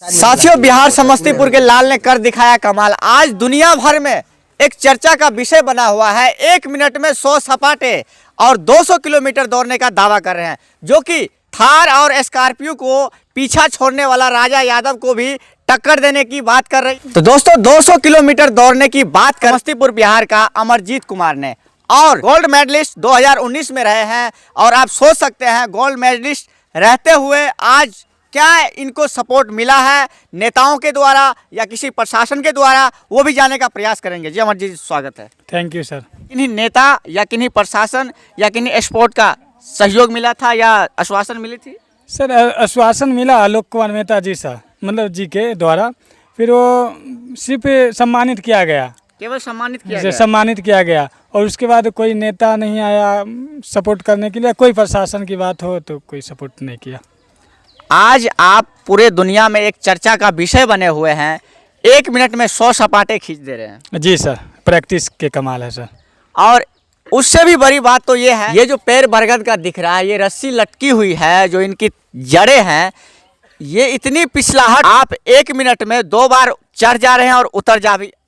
साथियों, बिहार समस्तीपुर के लाल ने कर दिखाया कमाल। आज दुनिया भर में एक चर्चा का विषय बना हुआ है। 1 मिनट में 100 सपाटे और 200 किलोमीटर दौड़ने का दावा कर रहे हैं, जो कि थार और स्कॉर्पियो को पीछा छोड़ने वाला राजा यादव को भी टक्कर देने की बात कर रही। तो दोस्तों, 200 किलोमीटर दौड़ने की बात कर समस्तीपुर बिहार का अमरजीत कुमार ने, और गोल्ड मेडलिस्ट 2019 में रहे हैं। और आप सोच सकते हैं, गोल्ड मेडलिस्ट रहते हुए आज क्या इनको सपोर्ट मिला है नेताओं के द्वारा या किसी प्रशासन के द्वारा, वो भी जानने का प्रयास करेंगे। जी अमरजीत, स्वागत है। Thank you sir. किन्हीं नेता या किन्हीं प्रशासन या किन्हीं स्पोर्ट का सहयोग मिला था या आश्वासन मिली थी? सर आश्वासन मिला आलोक कुमार मेहता जी सा जी के द्वारा। फिर वो सिर्फ सम्मानित किया गया, केवल सम्मानित किया गया और उसके बाद कोई नेता नहीं आया सपोर्ट करने के लिए। कोई प्रशासन की बात हो तो कोई सपोर्ट नहीं किया। आज आप पूरे दुनिया में एक चर्चा का विषय बने हुए हैं। 1 मिनट में 100 सपाटे खींच दे रहे हैं। जी सर, प्रैक्टिस के कमाल है सर। और उससे भी बड़ी बात तो ये है, ये जो पैर बरगद का दिख रहा है, ये रस्सी लटकी हुई है, जो इनकी जड़ें हैं, ये इतनी पिछलाहट। आप 1 मिनट में 2 बार चढ़ जा रहे हैं और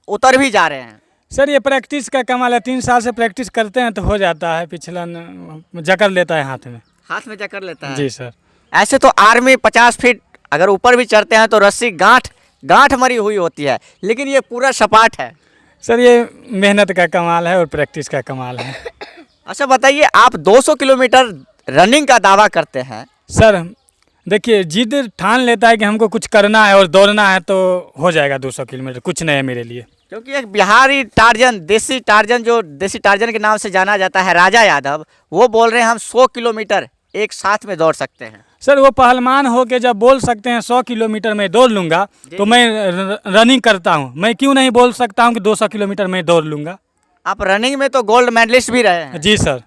उतर भी जा रहे हैं। सर ये प्रैक्टिस का कमाल है। 3 साल से प्रैक्टिस करते हैं तो हो जाता है। पिछलन जकड़ लेता है हाथ में जकड़ लेता है। जी सर। ऐसे तो आर्मी 50 फीट अगर ऊपर भी चढ़ते हैं तो रस्सी गांठ मरी हुई होती है, लेकिन ये पूरा सपाट है। सर ये मेहनत का कमाल है और प्रैक्टिस का कमाल है। अच्छा बताइए, आप 200 किलोमीटर रनिंग का दावा करते हैं। सर देखिए, जिद ठान लेता है कि हमको कुछ करना है और दौड़ना है तो हो जाएगा 200 किलोमीटर। कुछ नहीं है मेरे लिए, क्योंकि एक बिहारी टार्जन, देसी टार्जन के नाम से जाना जाता है, राजा यादव, वो बोल रहे हैं हम 100 किलोमीटर एक साथ में दौड़ सकते हैं। सर वो पहलवान हो के जब बोल सकते हैं 100 किलोमीटर में दौड़ लूँगा, तो मैं रनिंग करता हूँ। मैं क्यों नहीं बोल सकता हूँ कि 200 किलोमीटर में दौड़ लूँगा। आप रनिंग में तो गोल्ड मेडलिस्ट भी रहे हैं। जी सर।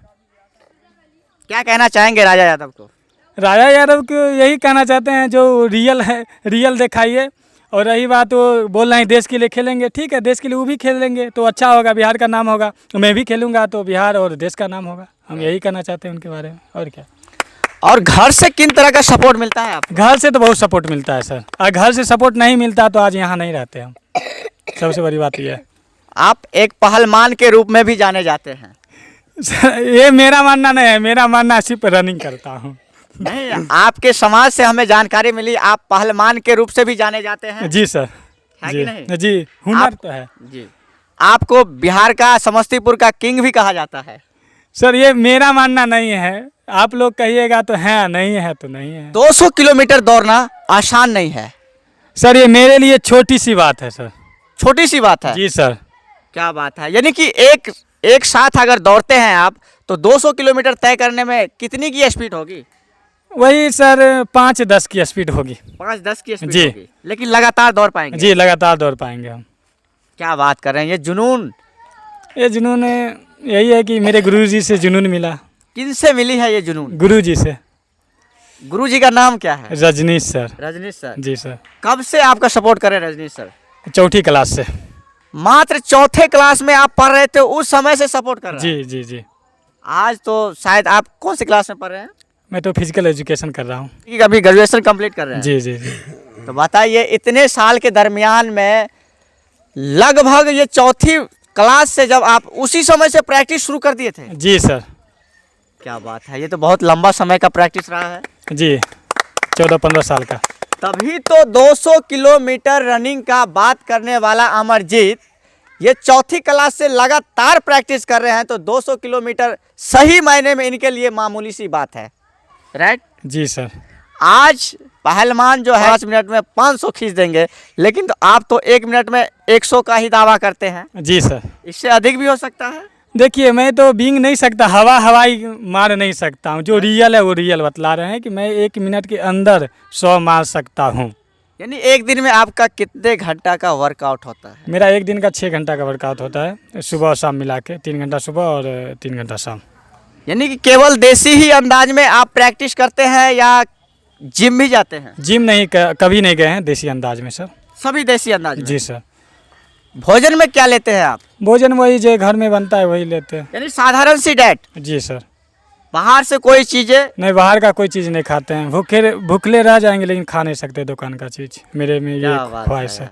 क्या कहना चाहेंगे राजा यादव को? राजा यादव को यही कहना चाहते हैं, जो रियल है रियल दिखाइए। और रही बात वो बोल रहे हैं देश के लिए खेलेंगे, ठीक है, देश के लिए वो भी खेल लेंगे तो अच्छा होगा, बिहार का नाम होगा। मैं भी खेलूँगा तो बिहार और देश का नाम होगा। हम यही कहना चाहते हैं उनके बारे में, और क्या। और घर से किन तरह का सपोर्ट मिलता है आपको? घर से तो बहुत सपोर्ट मिलता है सर। और घर से सपोर्ट नहीं मिलता तो आज यहाँ नहीं रहते हम। सबसे बड़ी बात यह है। आप एक पहलवान के रूप में भी जाने जाते हैं। सर ये मेरा मानना नहीं है, मेरा मानना सिर्फ रनिंग करता हूँ। नहीं, आपके समाज से हमें जानकारी मिली, आप पहलवान के रूप से भी जाने जाते हैं। जी सर। है कि नहीं? जी, हुनर तो है जी। आपको बिहार का, समस्तीपुर का किंग भी कहा जाता है। सर ये मेरा मानना नहीं है। आप लोग कहिएगा तो है, नहीं है तो नहीं है। 200 किलोमीटर दौड़ना आसान नहीं है सर, ये मेरे लिए छोटी सी बात है सर। छोटी सी बात है? जी सर। क्या बात है। यानी कि एक साथ अगर दौड़ते हैं आप, तो 200 किलोमीटर तय करने में कितनी की स्पीड होगी? वही सर 5-10 की स्पीड होगी। 5-10 की स्पीड जी होगी, लेकिन लगातार दौड़ पाएंगे? जी, लगातार दौड़ पाएंगे हम। क्या बात कर रहे हैं। ये जुनून यही है कि मेरे गुरुजी से जुनून मिला। किनसे मिली है ये जुनून? गुरुजी से। गुरुजी का नाम क्या है? रजनीश सर। रजनीश सर। जी सर। कब से आपका सपोर्ट कर रहे हैं रजनीश सर? 4ठी क्लास से। मात्र 4थे क्लास में आप पढ़ रहे थे, उस समय से सपोर्ट कर रहे हैं? जी जी जी। आज तो शायद आप कौन सी क्लास में पढ़ रहे हैं? मैं तो फिजिकल एजुकेशन कर रहा हूँ। अभी ग्रेजुएशन कंप्लीट कर रहे हैं? जी जी जी। तो बताइए, इतने साल के दरमियान में लगभग ये 4थी क्लास से जब आप उसी समय से प्रैक्टिस शुरू कर दिए थे? जी सर। क्या बात है, ये तो बहुत लंबा समय का प्रैक्टिस रहा है। जी, 14-15 साल का। तभी तो 200 किलोमीटर रनिंग का बात करने वाला अमरजीत ये 4थी क्लास से लगातार प्रैक्टिस कर रहे हैं, तो 200 किलोमीटर सही मायने में इनके लिए मामूली सी बात है, राइट? जी सर। आज पहलवान जो है 5 मिनट में 500 खींच देंगे, लेकिन तो आप तो 1 मिनट में 100 का ही दावा करते हैं। जी सर। इससे अधिक भी हो सकता है। देखिए, मैं तो बींग नहीं सकता, हवाई मार नहीं सकता हूँ। जो रियल है वो रियल बतला रहे हैं कि मैं 1 मिनट के अंदर 100 मार सकता हूँ। यानी एक दिन में आपका कितने घंटा का वर्कआउट होता है? मेरा 1 दिन का 6 घंटा का वर्कआउट होता है, सुबह और शाम मिला के। 3 घंटा सुबह और 3 घंटा शाम। यानी कि केवल देसी ही अंदाज में आप प्रैक्टिस करते हैं या जिम भी जाते हैं? जिम नहीं, कभी नहीं गए हैं, देसी अंदाज में सर। सभी देसी अंदाज में? जी सर। भोजन में क्या लेते हैं आप? भोजन वही जो घर में बनता है वही लेते हैं। यानी साधारण सी डाइट? जी सर। बाहर से कोई चीजें? नहीं, बाहर का कोई चीज़ नहीं खाते हैं, भूखले रह जाएंगे लेकिन खा नहीं सकते दुकान का चीज़। मेरे में ये क्या बात ख्वाहिश है। है।